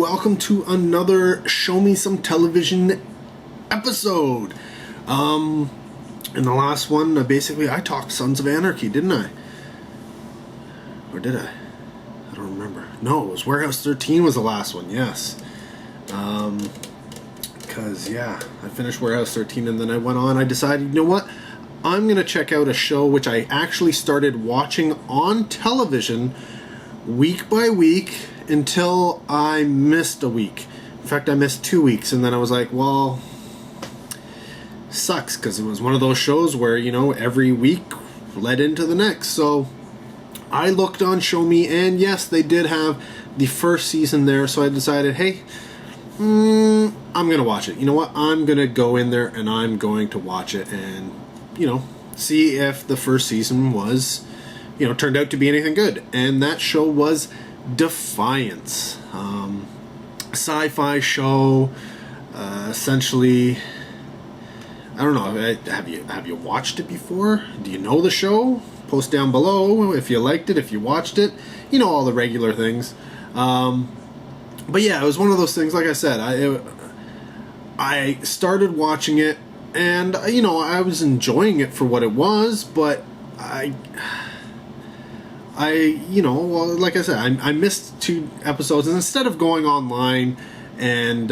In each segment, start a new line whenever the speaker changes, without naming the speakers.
welcome to another Show Me Some Television episode. In the last one, basically I talked Sons of Anarchy, didn't I? Or did I? I don't remember. No, it was Warehouse 13 was the last one, yes. Because, yeah, I finished Warehouse 13 and then I went on. I decided, you know what? I'm going to check out a show which I actually started watching on television week by week until I missed a week. In fact, I missed 2 weeks, and then I was like, well, sucks, because it was one of those shows where, you know, every week led into the next. So I looked on Show Me, and yes, they did have the first season there, so I decided, hey, I'm going to watch it. You know what? I'm going to go in there, and I'm going to watch it, and, you know, see if the first season was, you know, turned out to be anything good. And that show was Defiance. Sci-fi show, essentially. I don't know. Have you watched it before? Do you know the show? Post down below if you liked it, if you watched it. You know, all the regular things. But yeah, it was one of those things. Like I said, I started watching it, and you know, I was enjoying it for what it was, but you know, well, like I said, I missed 2 episodes, and instead of going online and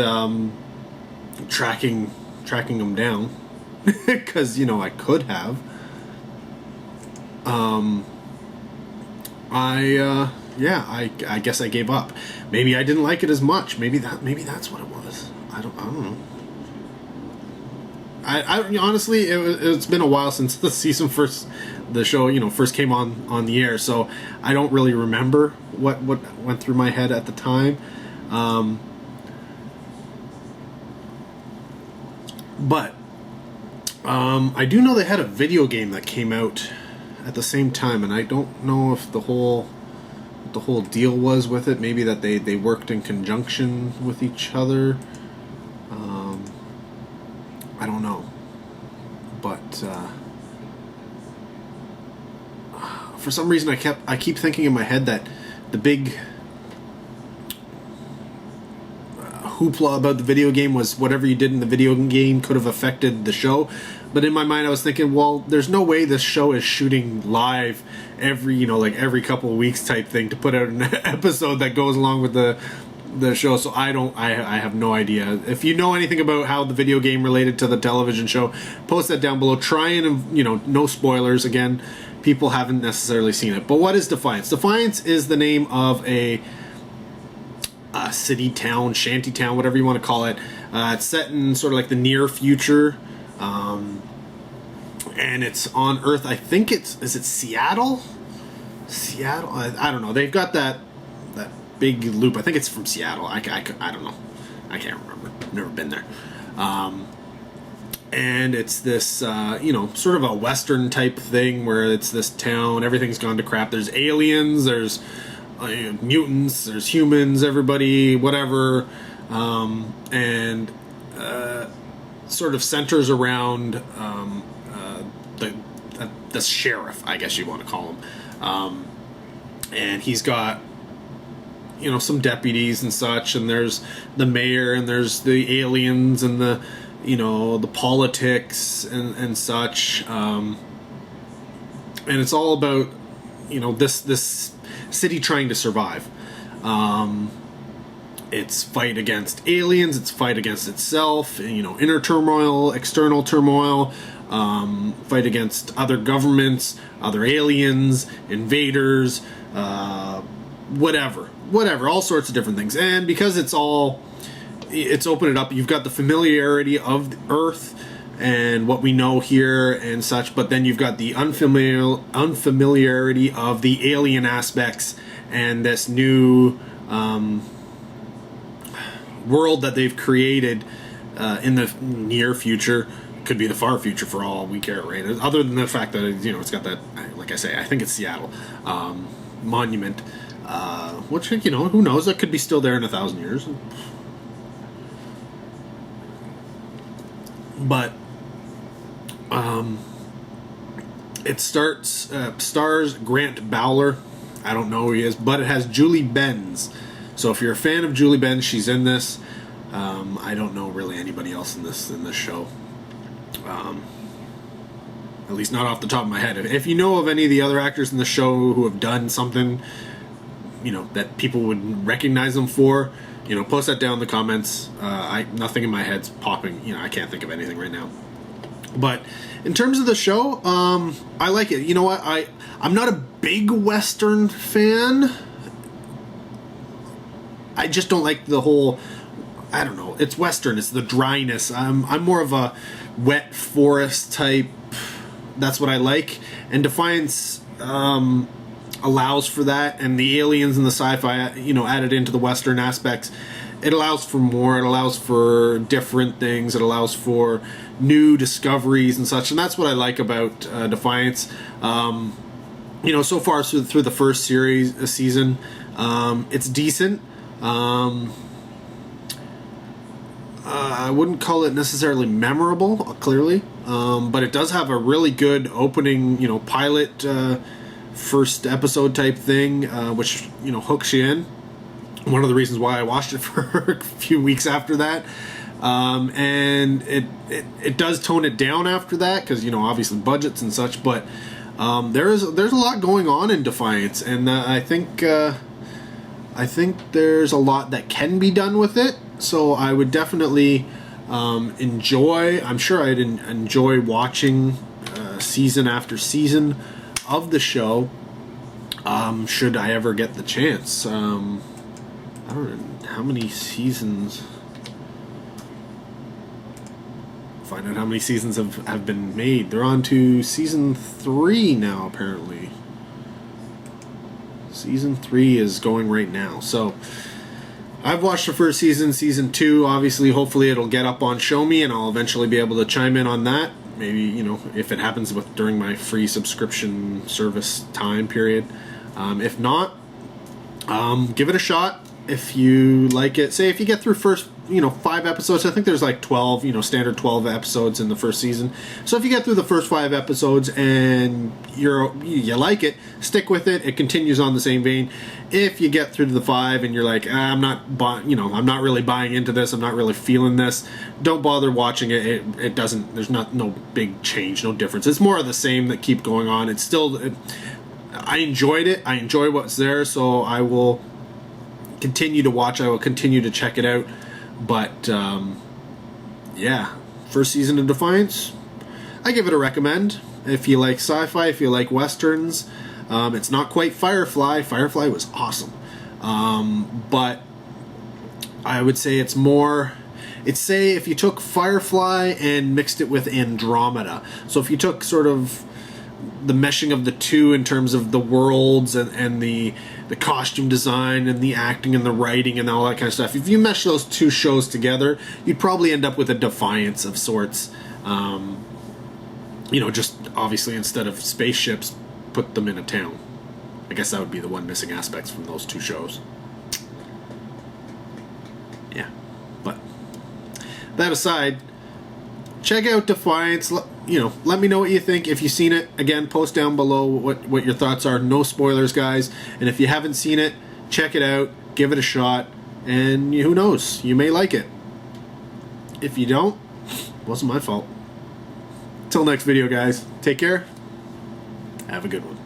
tracking them down, because, you know, I could have, I guess I gave up. Maybe I didn't like it as much. Maybe that's what it was. I don't know. I honestly, it's been a while since the show, you know, first came on the air, so I don't really remember what went through my head at the time. But I do know they had a video game that came out at the same time, and I don't know if the whole deal was with it. Maybe that they worked in conjunction with each other. I don't know, but for some reason I keep thinking in my head that the big hoopla about the video game was whatever you did in the video game could have affected the show. But in my mind I was thinking, well, there's no way this show is shooting live every couple of weeks type thing to put out an episode that goes along with the show. So I have no idea. If you know anything about how the video game related to the television show, post that down below. Try and, you know, no spoilers. Again, people haven't necessarily seen it. But what is Defiance? Defiance is the name of a city, town, shanty town, whatever you want to call it. It's set in sort of like the near future, and it's on Earth. I think is it Seattle? Seattle? I don't know. They've got that big loop. I think it's from Seattle. I don't know. I can't remember. Never been there. And it's this, you know, sort of a Western type thing where it's this town. Everything's gone to crap. There's aliens. There's mutants. There's humans. Everybody, whatever. And sort of centers around the sheriff, I guess you want to call him. And he's got, you know, some deputies and such, and there's the mayor, and there's the aliens, and the, you know, the politics and such, and it's all about, you know, this city trying to survive. It's fight against aliens, it's fight against itself, you know, inner turmoil, external turmoil, fight against other governments, other aliens, invaders, whatever, all sorts of different things. And because it's opened it up, you've got the familiarity of the Earth and what we know here and such, but then you've got the unfamiliarity of the alien aspects and this new world that they've created in the near future. Could be the far future for all we care, right? Other than the fact that, you know, it's got that, like I say, I think it's Seattle monument, which, you know, who knows? That could be still there in 1,000 years. But it stars Grant Bowler. I don't know who he is, but it has Julie Benz. So if you're a fan of Julie Benz, she's in this. I don't know really anybody else in this show. At least not off the top of my head. If you know of any of the other actors in the show who have done something, that people would recognize them for, post that down in the comments. Nothing in my head's popping. I can't think of anything right now. But in terms of the show, I like it. You know what? I'm not a big Western fan. I just don't like the whole, I don't know, it's Western, it's the dryness. I'm more of a wet forest type. That's what I like. And Defiance allows for that, and the aliens and the sci-fi, added into the Western aspects. It allows for more. It allows for different things. It allows for new discoveries and such. And that's what I like about Defiance. So far through the first season, it's decent. I wouldn't call it necessarily memorable, clearly, but it does have a really good opening, pilot, first episode type thing, which hooks you in. One of the reasons why I watched it for a few weeks after that, and it does tone it down after that because obviously budgets and such, but there's a lot going on in Defiance, and I think there's a lot that can be done with it. So I would definitely enjoy. I'm sure I'd enjoy watching season after season of the show. Should I ever get the chance? I don't know how many seasons. Find out how many seasons have been made. They're on to season 3 now, apparently. Season 3 is going right now. So I've watched the first season, season 2. Obviously, hopefully it'll get up on Shomi, and I'll eventually be able to chime in on that. Maybe, if it happens during my free subscription service time period. If not, give it a shot. If you like it, say if you get through first, 5 episodes. I think there's like 12, standard 12 episodes in the first season. So if you get through the first 5 episodes and you like it, stick with it. It continues on the same vein. If you get through to the 5 and you're like, I'm not really buying into this. I'm not really feeling this. Don't bother watching it. It doesn't. There's no big change, no difference. It's more of the same that keep going on. It's still. I enjoyed it. I enjoy what's there. So I will continue to watch. I will continue to check it out. But, yeah, first season of Defiance, I give it a recommend. If you like sci-fi, if you like westerns, it's not quite Firefly. Firefly was awesome. But I would say it's more, say if you took Firefly and mixed it with Andromeda. So if you took sort of the meshing of the two in terms of the worlds and the costume design and the acting and the writing and all that kind of stuff. If you mesh those two shows together, you'd probably end up with a Defiance of sorts. Just obviously instead of spaceships, put them in a town. I guess that would be the one missing aspects from those two shows. Yeah, but that aside, check out Defiance. Let me know what you think. If you've seen it, again, post down below what your thoughts are. No spoilers, guys. And if you haven't seen it, check it out. Give it a shot. And who knows? You may like it. If you don't, it wasn't my fault. Till next video, guys. Take care. Have a good one.